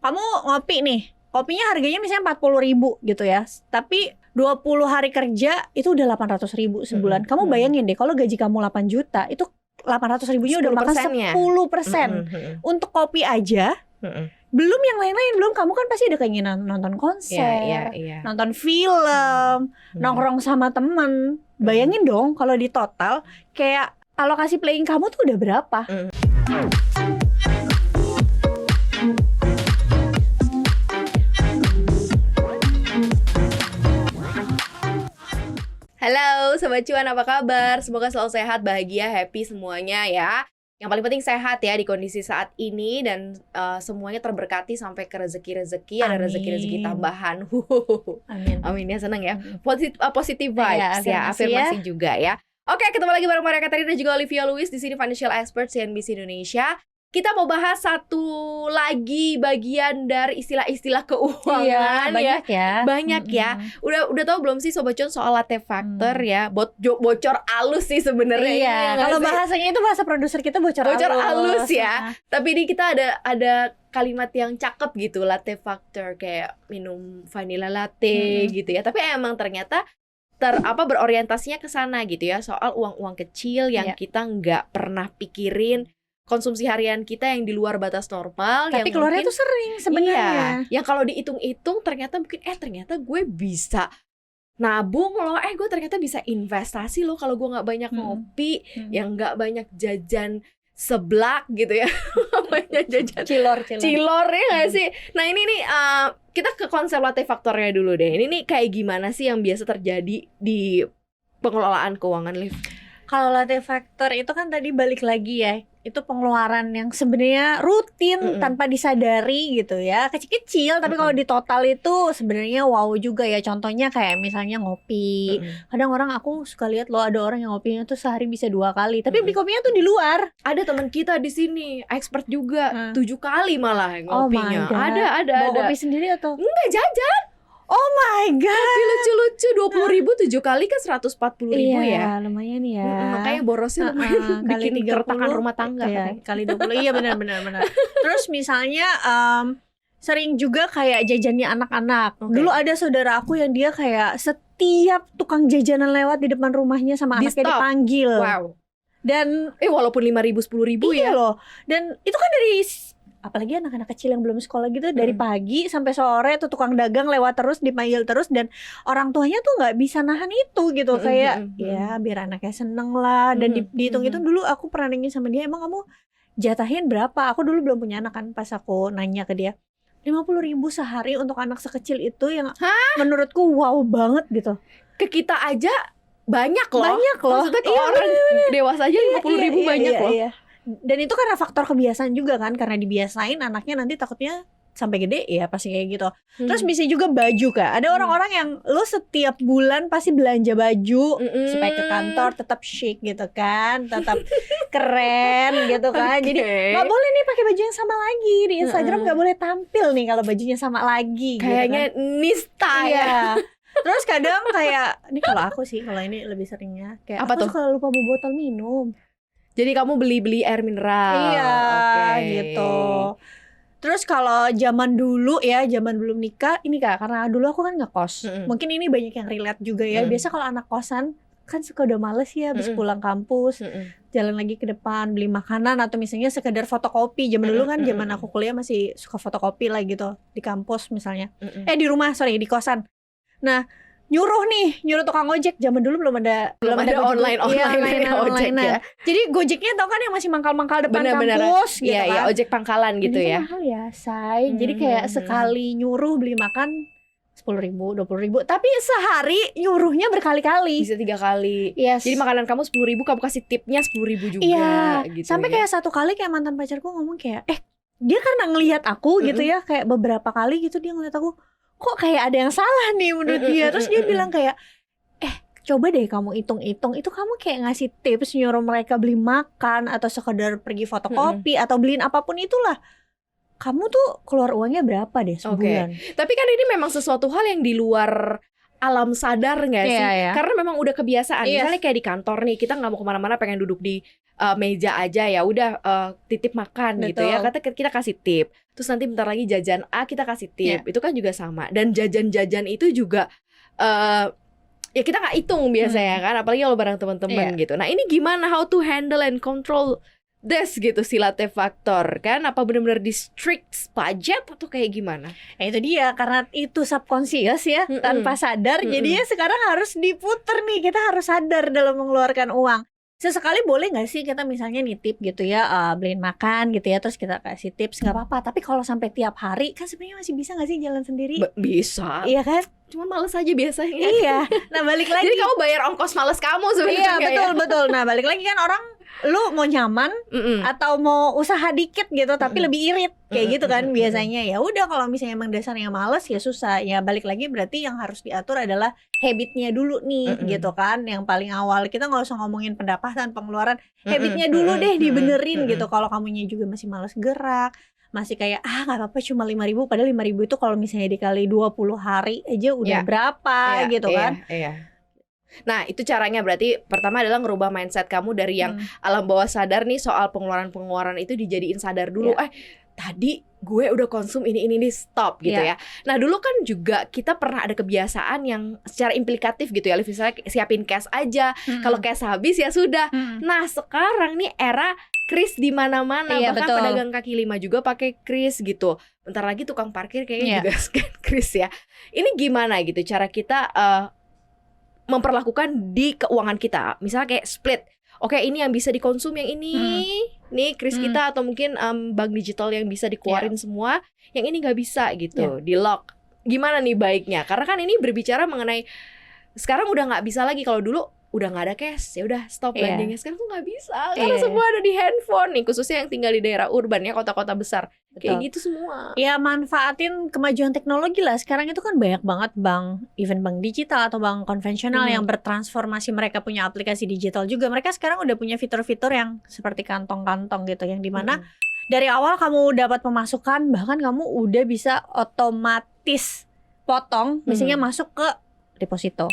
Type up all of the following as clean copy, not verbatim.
kamu ngopi nih, kopinya harganya misalnya 40.000 gitu ya, tapi 20 hari kerja itu udah 800.000 sebulan. Kamu bayangin deh, kalau gaji kamu 8 juta, itu 800.000-nya udah makan 10%. Untuk kopi aja, belum yang lain-lain, belum kamu kan pasti ada keinginan nonton konser, nonton film, nongkrong sama temen. Bayangin dong kalau di total, kayak alokasi playing kamu tuh udah berapa? Halo Sobat Cuan, apa kabar? Semoga selalu sehat, bahagia, happy semuanya ya. Yang paling penting sehat ya di kondisi saat ini. Dan semuanya terberkati sampai ke rezeki-rezeki. Ada rezeki-rezeki tambahan. Amin. Amin ya, seneng ya. Positive vibes ya, afirmasi juga ya. Oke, ketemu lagi bareng Maria Katarina dan juga Olivia Lewis di sini, Financial Expert CNBC Indonesia. Kita mau bahas satu lagi bagian dari istilah-istilah keuangan. Banyak ya. Banyak ya. Udah tahu belum sih Sobat Cuan soal latte factor ya? Bocor alus sih sebenarnya. Iya. Kalau bahasanya itu bahasa produser kita bocor alus ya. Tapi ini kita ada kalimat yang cakep gitu, latte factor, kayak minum vanilla latte gitu ya. Tapi emang ternyata berorientasinya ke sana gitu ya, soal uang-uang kecil yang kita nggak pernah pikirin. Konsumsi harian kita yang di luar batas normal, tapi yang keluarnya mungkin, tuh sering sebenarnya. Iya, yang kalau dihitung-hitung ternyata mungkin ternyata gue bisa nabung loh, gue ternyata bisa investasi loh kalau gue nggak banyak ngopi, yang nggak banyak jajan seblak gitu ya. Banyak jajan cilor ya nggak sih? Nah ini nih kita ke konsep latte factornya dulu deh. Ini nih kayak gimana sih yang biasa terjadi di pengelolaan keuangan, Liv? Kalau latte factor itu kan tadi balik lagi ya, itu pengeluaran yang sebenarnya rutin tanpa disadari gitu ya, kecil-kecil, tapi kalau di total itu sebenarnya wow juga ya. Contohnya kayak misalnya ngopi. Kadang aku suka lihat loh, ada orang yang ngopinya tuh sehari bisa 2 kali, tapi beli kopinya tuh di luar. Ada teman kita di sini expert juga 7 kali malah ngopinya. Ada. Bawa kopi sendiri atau enggak, jajan? Oh my god. Tapi lucu-lucu, 20.000 7 kali kan 140.000 ya. Iya, lumayan ya. Makanya borosnya lumayan, bikin keretakan rumah tangga. Kali 20, iya benar. Terus misalnya sering juga kayak jajannya anak-anak. Dulu ada saudara aku yang dia kayak setiap tukang jajanan lewat di depan rumahnya sama anaknya dipanggil. Wow. Dan walaupun 5.000 10.000 ya loh. Dan itu kan dari, apalagi anak-anak kecil yang belum sekolah gitu, dari pagi sampai sore tuh tukang dagang lewat terus, dipanggil terus, dan orang tuanya tuh nggak bisa nahan itu gitu. Kayak ya biar anaknya seneng lah. Dan dihitung-hitung dulu aku pernah nanya sama dia, emang kamu jatahin berapa? Aku dulu belum punya anak kan, pas aku nanya ke dia, 50.000 sehari untuk anak sekecil itu, yang menurutku wow banget gitu. Ke kita aja banyak loh. Maksudnya ke orang dewasa aja 50.000 banyak loh. Iya. Dan itu karena faktor kebiasaan juga kan, karena dibiasain anaknya nanti takutnya sampai gede ya pasti kayak gitu. Terus bisa juga baju Kak. Ada orang-orang yang lo setiap bulan pasti belanja baju supaya ke kantor tetap chic gitu kan, tetap keren gitu kan. Jadi nggak boleh nih pakai baju yang sama lagi di Instagram, nggak boleh tampil nih kalau bajunya sama lagi. Kayaknya gitu kan. nista ya. Terus kadang kayak ini, kalau aku sih, kalau ini lebih seringnya kayak apa aku suka lupa bawa botol minum. Jadi kamu beli air mineral. Iya, gitu. Terus kalau zaman dulu ya, zaman belum nikah, ini Kak, karena dulu aku kan ngekos. Mungkin ini banyak yang relate juga ya. Biasa kalau anak kosan kan suka udah males ya habis pulang kampus, jalan lagi ke depan beli makanan, atau misalnya sekedar fotokopi. Zaman dulu kan, zaman aku kuliah masih suka fotokopi lah gitu di kampus misalnya. Di rumah, di kosan. Nah, nyuruh tukang ojek. Zaman dulu belum ada online ojek ya. Jadi Gojeknya tau kan yang masih mangkal-mangkal depan kampus gitu kan. Iya, ojek pangkalan gitu ya. Mahal ya, say. Jadi kayak sekali nyuruh beli makan 10.000, 20.000, tapi sehari nyuruhnya berkali-kali. Bisa 3 kali. Yes. Jadi makanan kamu 10.000, kamu kasih tipnya 10.000 juga. Iya. Gitu. Sampai kayak satu kali kayak mantan pacarku ngomong kayak, dia karena ngelihat aku gitu ya, kayak beberapa kali gitu dia ngelihat aku, kok kayak ada yang salah nih menurut dia. Terus dia bilang kayak, coba deh kamu hitung-hitung, itu kamu kayak ngasih tips nyuruh mereka beli makan atau sekedar pergi fotokopi atau beliin apapun itulah, kamu tuh keluar uangnya berapa deh sebulan. Tapi kan ini memang sesuatu hal yang di luar alam sadar nggak sih? Iya. Karena memang udah kebiasaan. Iya. Misalnya kayak di kantor nih, kita nggak mau kemana-mana, pengen duduk di meja aja, ya udah titip makan gitu ya. Betul. Kata kita kasih tip. Terus nanti bentar lagi jajan A kita kasih tip. Iya. Itu kan juga sama. Dan jajan-jajan itu juga ya kita nggak hitung biasanya kan, apalagi kalau bareng teman-teman Iya. gitu. Nah ini gimana, how to handle and control this gitu si latte factor kan? Apa benar-benar di strict budget atau kayak gimana? Ya itu dia, karena itu subconscious ya, tanpa sadar. Jadinya sekarang harus diputer nih, kita harus sadar dalam mengeluarkan uang. Sesekali boleh nggak sih kita misalnya nitip gitu ya, beliin makan gitu ya, terus kita kasih tips, nggak apa-apa. Tapi kalau sampai tiap hari kan sebenarnya masih bisa nggak sih jalan sendiri? Bisa. Iya kan? Cuma males aja biasanya. Iya. Nah balik lagi. Jadi kamu bayar ongkos males kamu sebenarnya. Iya betul. Nah balik lagi kan, orang lu mau nyaman atau mau usaha dikit gitu tapi lebih irit kayak gitu kan biasanya. Ya udah, kalau misalnya emang dasarnya males ya susah. Ya balik lagi, berarti yang harus diatur adalah habitnya dulu nih gitu kan. Yang paling awal, kita nggak usah ngomongin pendapatan, pengeluaran, habitnya dulu deh dibenerin gitu. Kalau kamunya juga masih males gerak, masih kayak nggak apa-apa cuma 5.000, padahal 5.000 itu kalau misalnya dikali 20 hari aja udah berapa gitu kan. Iya. Nah itu caranya, berarti pertama adalah ngerubah mindset kamu dari yang alam bawah sadar nih soal pengeluaran itu dijadiin sadar dulu. Tadi gue udah konsum ini stop gitu ya. Nah dulu kan juga kita pernah ada kebiasaan yang secara implikatif gitu ya, misalnya siapin cash aja, kalau cash habis ya sudah. Nah sekarang nih era kris di mana-mana, bahkan betul. pedagang kaki lima juga pakai kris gitu. Bentar lagi tukang parkir kayaknya juga scan kris ya. Ini gimana gitu cara kita memperlakukan di keuangan kita, misalnya kayak split. Oke, ini yang bisa dikonsum, yang ini nih kris kita, atau mungkin bank digital yang bisa dikeluarin semua, yang ini nggak bisa gitu, di lock. Gimana nih baiknya? Karena kan ini berbicara mengenai sekarang udah nggak bisa lagi. Kalau dulu udah nggak ada cash, ya udah stop belanjanya. Sekarang tuh nggak bisa karena semua ada di handphone nih, khususnya yang tinggal di daerah urban ya, kota-kota besar. Kayak gitu semua. Ya manfaatin kemajuan teknologi lah. Sekarang itu kan banyak banget bank, even bank digital atau bank konvensional yang bertransformasi, mereka punya aplikasi digital juga. Mereka sekarang udah punya fitur-fitur yang seperti kantong-kantong gitu, yang dimana dari awal kamu dapat pemasukan, bahkan kamu udah bisa otomatis potong, misalnya masuk ke deposito,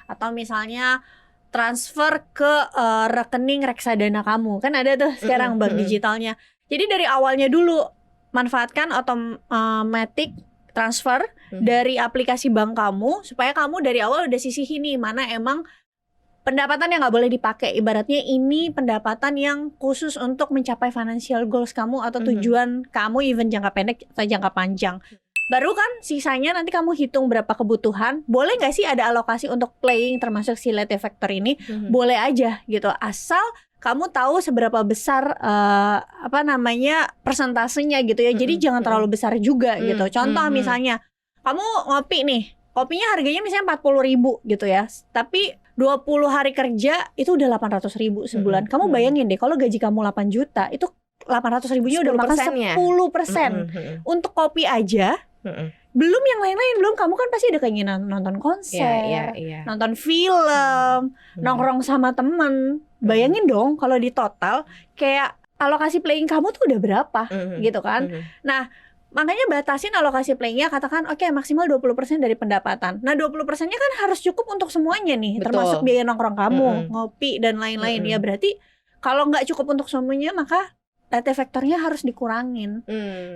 atau misalnya transfer ke rekening reksadana kamu. Kan ada tuh sekarang bank digitalnya. Jadi dari awalnya dulu manfaatkan automatic transfer dari aplikasi bank kamu, supaya kamu dari awal udah sisihin nih mana emang pendapatan yang nggak boleh dipakai. Ibaratnya ini pendapatan yang khusus untuk mencapai financial goals kamu atau tujuan kamu, even jangka pendek atau jangka panjang. Baru kan sisanya nanti kamu hitung berapa kebutuhan. Boleh nggak sih ada alokasi untuk playing, termasuk si latte factor ini? Boleh aja gitu, asal kamu tahu seberapa besar persentasenya gitu ya. Jadi jangan terlalu besar juga gitu. Contoh misalnya kamu ngopi nih, kopinya harganya misalnya 40.000 gitu ya, tapi 20 hari kerja itu udah 800.000 sebulan. Kamu bayangin deh, kalau gaji kamu 8 juta, itu 800.000-nya udah makan 10%. Untuk kopi aja, belum yang lain-lain, belum kamu kan pasti ada keinginan nonton konser, nonton film, nongkrong sama temen. Bayangin dong kalau di total kayak alokasi playing kamu tuh udah berapa gitu kan. Nah makanya batasin alokasi playingnya, katakan oke, maksimal 20% dari pendapatan. Nah 20%-nya kan harus cukup untuk semuanya nih. Termasuk biaya nongkrong kamu, ngopi dan lain-lain. Ya berarti kalau nggak cukup untuk semuanya, maka latte factornya harus dikurangin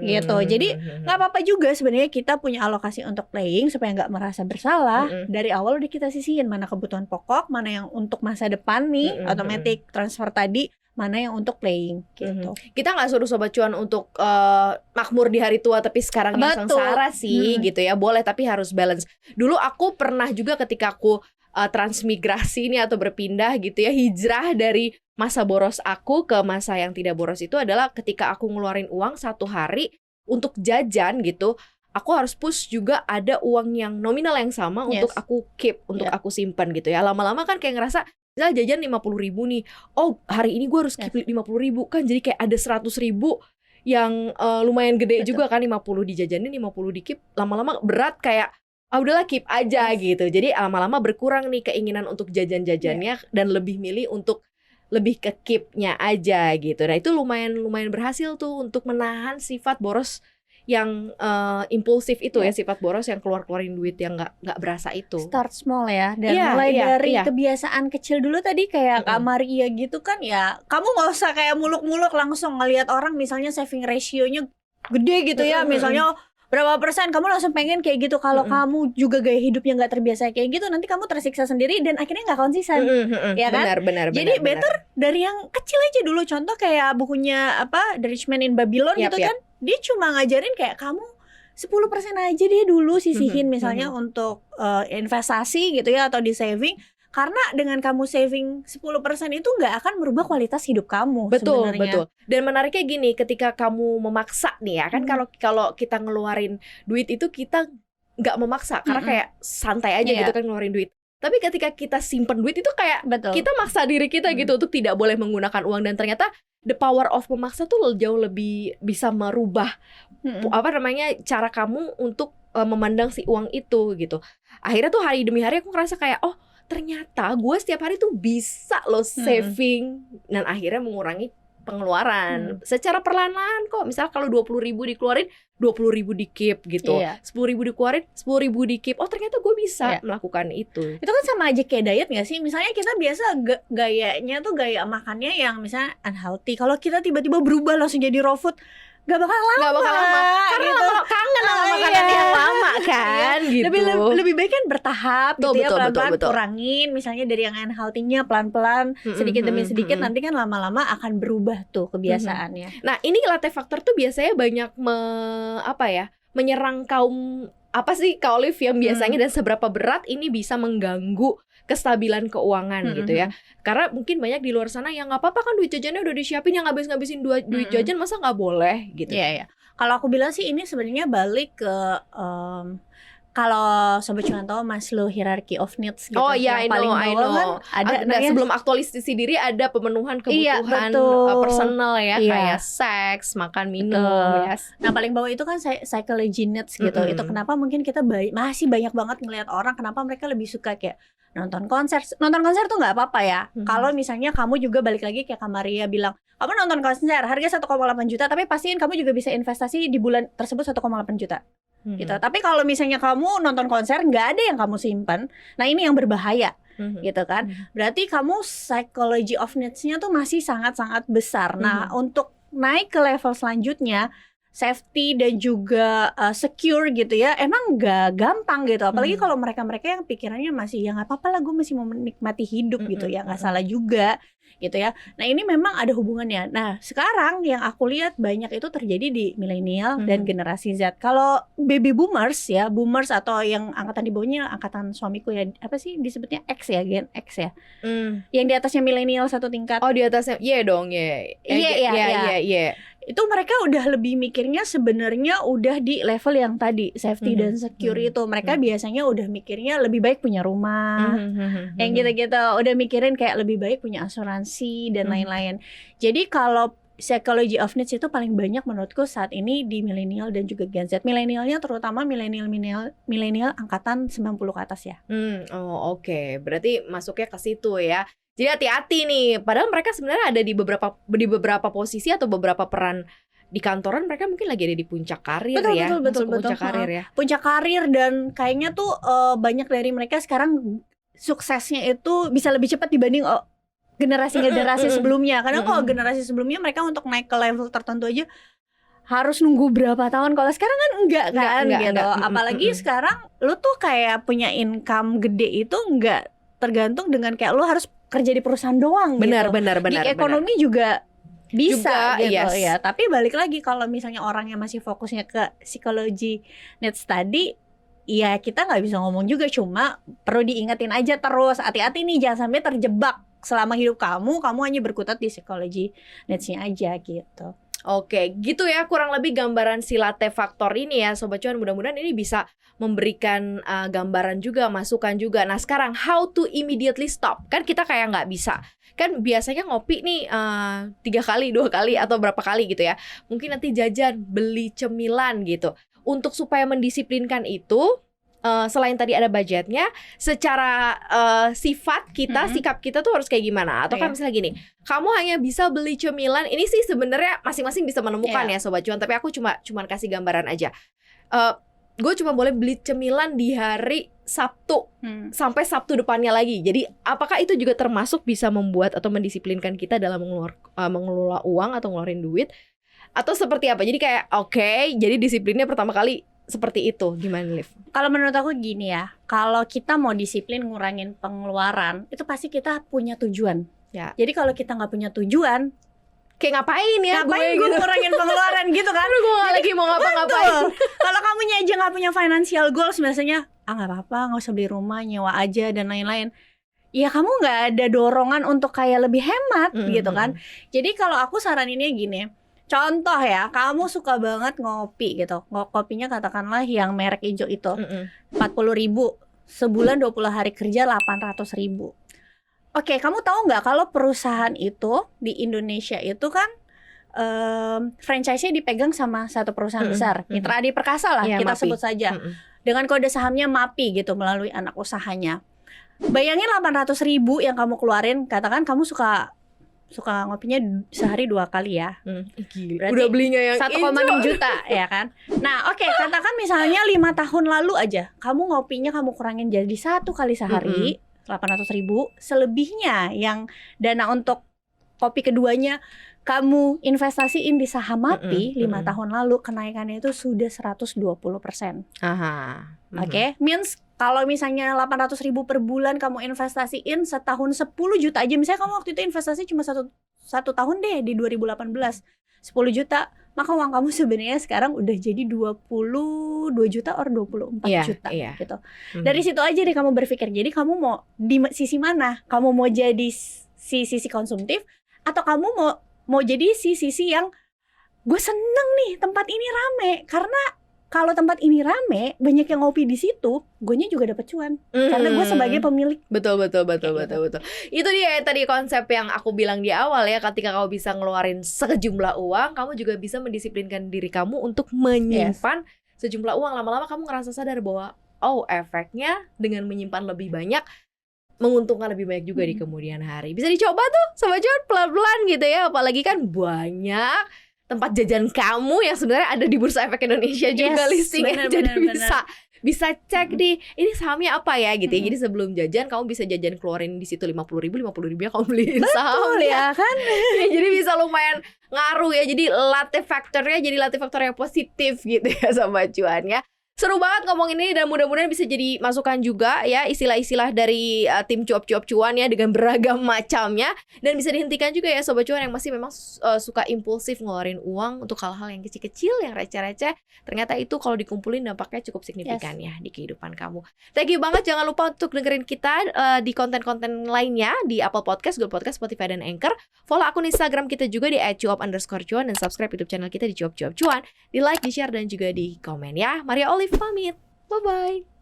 gitu. Jadi nggak apa-apa juga sebenarnya kita punya alokasi untuk playing supaya nggak merasa bersalah. Dari awal udah kita sisihin mana kebutuhan pokok, mana yang untuk masa depan nih, automatic transfer tadi, mana yang untuk playing gitu. Kita nggak suruh Sobat Cuan untuk makmur di hari tua tapi sekarang yang sengsara sih gitu ya. Boleh, tapi harus balance. Dulu aku pernah juga ketika aku transmigrasi ini atau berpindah gitu ya, hijrah dari masa boros aku ke masa yang tidak boros, itu adalah ketika aku ngeluarin uang satu hari untuk jajan gitu, aku harus push juga ada uang yang nominal yang sama untuk aku keep, untuk aku simpan gitu ya. Lama-lama kan kayak ngerasa, misalnya jajan 50.000 nih, oh hari ini gue harus keep 50.000 kan, jadi kayak ada 100.000 yang lumayan gede juga kan, 50 dijajanin, 50 di keep, lama-lama berat kayak udahlah keep aja gitu. Jadi lama-lama berkurang nih keinginan untuk jajan-jajannya dan lebih milih untuk lebih ke keep-nya aja gitu. Nah itu lumayan berhasil tuh untuk menahan sifat boros yang impulsif itu ya, sifat boros yang keluarin duit yang nggak berasa itu. Start small ya, dan mulai dari kebiasaan kecil dulu tadi kayak Kak Maria gitu kan ya. Kamu nggak usah kayak muluk-muluk langsung ngelihat orang misalnya saving ratio-nya gede gitu ya, misalnya berapa persen, kamu langsung pengen kayak gitu. Kalau kamu juga gaya hidupnya nggak terbiasa kayak gitu, nanti kamu tersiksa sendiri dan akhirnya nggak konsisten, ya kan? Jadi better dari yang kecil aja dulu. Contoh kayak bukunya The Rich Man in Babylon gitu kan. Dia cuma ngajarin kayak kamu 10% aja dia dulu sisihin misalnya untuk investasi gitu ya, atau di saving. Karena dengan kamu saving 10% itu nggak akan merubah kualitas hidup kamu. Betul, sebenarnya. betul. Dan menariknya gini, ketika kamu memaksa nih ya kan, kalau kita ngeluarin duit itu kita nggak memaksa karena kayak santai aja gitu kan ngeluarin duit. Tapi ketika kita simpen duit itu kayak kita maksa diri kita gitu untuk tidak boleh menggunakan uang, dan ternyata the power of memaksa tuh jauh lebih bisa merubah cara kamu untuk memandang si uang itu gitu. Akhirnya tuh hari demi hari aku ngerasa kayak ternyata gue setiap hari tuh bisa loh saving, dan akhirnya mengurangi pengeluaran secara perlahan-lahan kok. Misal kalau 20.000 dikeluarin, 20.000 di keep gitu, 10.000 dikeluarin, 10.000 di keep. Oh ternyata gue bisa melakukan itu. Itu kan sama aja kayak diet gak sih? Misalnya kita biasa gayanya tuh gaya makannya yang misalnya unhealthy. Kalau kita tiba-tiba berubah langsung jadi raw food, gak bakal lama. Karena gitu. Kangen sama makanan yang lama kan gitu. Lebih baik kan bertahap gitu ya, pelan-pelan betul. Kurangin misalnya dari yang unhealthy-nya pelan-pelan, sedikit demi sedikit, nanti kan lama-lama akan berubah tuh kebiasaannya. Nah ini latte factor tuh biasanya banyak menyerang kaum Kak Olive yang biasanya dan seberapa berat ini bisa mengganggu kestabilan keuangan gitu ya. Karena mungkin banyak di luar sana yang nggak apa-apa kan duit jajannya udah disiapin, yang ngabisin duit jajan masa nggak boleh gitu. Iya. Kalau aku bilang sih ini sebenarnya balik ke kalau Sobat Cuan tahu Maslow Hierarchy of Needs gitu. Yang paling bawah kan ada sebelum aktualisasi diri ada pemenuhan kebutuhan personal ya, kayak seks, makan, minum. Nah paling bawah itu kan psychology needs gitu. Itu kenapa mungkin kita masih banyak banget ngelihat orang kenapa mereka lebih suka kayak nonton konser tuh nggak apa-apa ya. Kalau misalnya kamu juga balik lagi kayak Kak Maria bilang, kamu nonton konser harga 1,8 juta, tapi pastiin kamu juga bisa investasi di bulan tersebut 1,8 juta. Gitu. Tapi kalau misalnya kamu nonton konser nggak ada yang kamu simpan, nah ini yang berbahaya, gitu kan. Berarti kamu psychology of needs-nya tuh masih sangat-sangat besar. Nah untuk naik ke level selanjutnya, safety dan juga secure gitu ya, emang nggak gampang gitu. Apalagi kalau mereka-mereka yang pikirannya masih ya nggak apa-apa lah, gue masih mau menikmati hidup gitu ya, nggak salah juga gitu ya. Nah ini memang ada hubungannya. Nah sekarang yang aku lihat banyak itu terjadi di milenial dan generasi Z. Kalau baby boomers ya, boomers atau yang angkatan di bawahnya, angkatan suamiku ya, apa sih disebutnya X ya, Gen X ya, yang di atasnya milenial satu tingkat. Oh di atasnya, iya. Itu mereka udah lebih mikirnya sebenarnya udah di level yang tadi safety dan secure itu. Mereka biasanya udah mikirnya lebih baik punya rumah, yang gitu-gitu. Udah mikirin kayak lebih baik punya asuransi dan lain-lain. Jadi kalau psychology of needs itu paling banyak menurutku saat ini di milenial dan juga Gen Z. Milenialnya terutama milenial angkatan 90 ke atas ya. Oke. Berarti masuknya ke situ ya. Jadi hati-hati nih, padahal mereka sebenarnya ada di beberapa posisi atau beberapa peran di kantoran, mereka mungkin lagi ada di puncak karir. Betul. Puncak karir ya. Puncak karir, dan kayaknya tuh banyak dari mereka sekarang suksesnya itu bisa lebih cepat dibanding generasi-generasi sebelumnya. Karena kalau generasi sebelumnya mereka untuk naik ke level tertentu aja harus nunggu berapa tahun. Kalau sekarang kan enggak gitu. Apalagi sekarang lu tuh kayak punya income gede itu enggak tergantung dengan kayak lu harus kerja di perusahaan doang. Benar. Di ekonomi juga bisa gitu ya. Tapi balik lagi kalau misalnya orangnya masih fokusnya ke psikologi needs tadi, ya kita nggak bisa ngomong juga. Cuma perlu diingetin aja terus, hati-hati nih jangan sampai terjebak selama hidup kamu hanya berkutat di psikologi needs-nya aja gitu. Oke, gitu ya kurang lebih gambaran si latte factor ini ya Sobat Cuan. Mudah-mudahan ini bisa memberikan gambaran juga, masukan juga. Nah sekarang how to immediately stop. Kan kita kayak nggak bisa. Kan biasanya ngopi nih 3 kali, 2 kali atau berapa kali gitu ya. Mungkin nanti jajan, beli cemilan gitu. Untuk supaya mendisiplinkan itu, selain tadi ada budgetnya, secara sifat kita, sikap kita tuh harus kayak gimana? Atau kan misalnya gini, kamu hanya bisa beli cemilan. Ini sih sebenarnya masing-masing bisa menemukan ya Sobat Cuan. Tapi aku cuman kasih gambaran aja. Gue cuma boleh beli cemilan di hari Sabtu sampai Sabtu depannya lagi. Jadi apakah itu juga termasuk bisa membuat atau mendisiplinkan kita dalam mengelola uang atau ngeluarin duit? Atau seperti apa? Jadi kayak oke, jadi disiplinnya pertama kali seperti itu. Gimana, Liv? Kalau menurut aku gini ya, kalau kita mau disiplin ngurangin pengeluaran, itu pasti kita punya tujuan. Ya. Jadi kalau kita nggak punya tujuan, kayak ngapain ya ngapain gue ngurangin pengeluaran gitu kan? Gue gak lagi mau ngapa-ngapain. Kalau kamunya aja nggak punya financial goals, biasanya nggak apa-apa, nggak usah beli rumah, nyewa aja dan lain-lain. Ya kamu nggak ada dorongan untuk kayak lebih hemat gitu kan? Jadi kalau aku saraninnya gini. Contoh ya, kamu suka banget ngopi gitu. Kopinya katakanlah yang merek hijau itu 40.000, sebulan 20 hari kerja 800.000. Oke, kamu tahu nggak kalau perusahaan itu di Indonesia itu kan franchise-nya dipegang sama satu perusahaan besar, Mitra Adi Perkasa lah kita MAPI. sebut saja. Dengan kode sahamnya MAPI gitu melalui anak usahanya. Bayangin 800.000 yang kamu keluarin, katakan kamu suka ngopinya sehari 2 kali ya. Berarti udah belinya yang 1,6 juta ya kan. Nah oke, katakan misalnya 5 tahun lalu aja kamu ngopinya kamu kurangin jadi 1 kali sehari 800.000. Selebihnya yang dana untuk kopi keduanya kamu investasiin di saham MAPI 5 tahun lalu, kenaikannya itu sudah 120%. Oke, means kalau misalnya 800.000 per bulan kamu investasiin setahun 10 juta aja. Misalnya kamu waktu itu investasi cuma satu tahun deh di 2018 10 juta, maka uang kamu sebenarnya sekarang udah jadi 22 juta or 24 juta gitu. Dari situ aja deh kamu berpikir, jadi kamu mau di sisi mana? Kamu mau jadi sisi konsumtif atau kamu mau jadi sisi yang gue seneng nih tempat ini rame, karena kalau tempat ini rame, banyak yang ngopi di situ, guenya juga dapat cuan. Karena gue sebagai pemilik. Betul. Itu dia tadi konsep yang aku bilang di awal ya. Ketika kamu bisa ngeluarin sejumlah uang, kamu juga bisa mendisiplinkan diri kamu untuk menyimpan sejumlah uang. Lama-lama kamu ngerasa sadar bahwa efeknya dengan menyimpan lebih banyak menguntungkan lebih banyak juga di kemudian hari. Bisa dicoba tuh Sobat Cuan pelan-pelan gitu ya. Apalagi kan banyak tempat jajan kamu yang sebenarnya ada di Bursa Efek Indonesia juga listingnya. Jadi bisa cek di ini sahamnya apa ya gitu ya. Jadi sebelum jajan kamu bisa jajan keluarin di situ 50.000 ya kamu beliin saham ya kan. Jadi bisa lumayan ngaruh ya. Jadi latih faktornya jadi latih faktor yang positif gitu ya Sobat Cuan ya. Seru banget ngomongin ini dan mudah-mudahan bisa jadi masukan juga ya istilah-istilah dari tim cuap-cuap cuan ya dengan beragam macamnya. Dan bisa dihentikan juga ya Sobat Cuan yang masih memang suka impulsif ngeluarin uang untuk hal-hal yang kecil-kecil, yang receh-receh. Ternyata itu kalau dikumpulin dampaknya cukup signifikan ya di kehidupan kamu. Thank you banget, jangan lupa untuk dengerin kita di konten-konten lainnya di Apple Podcast, Google Podcast, Spotify, dan Anchor. Follow akun Instagram kita juga di @cuap_cuan dan subscribe YouTube channel kita di cuap-cuap cuan. Di like, di share, dan juga di komen ya. Maria Olive pamit, bye-bye.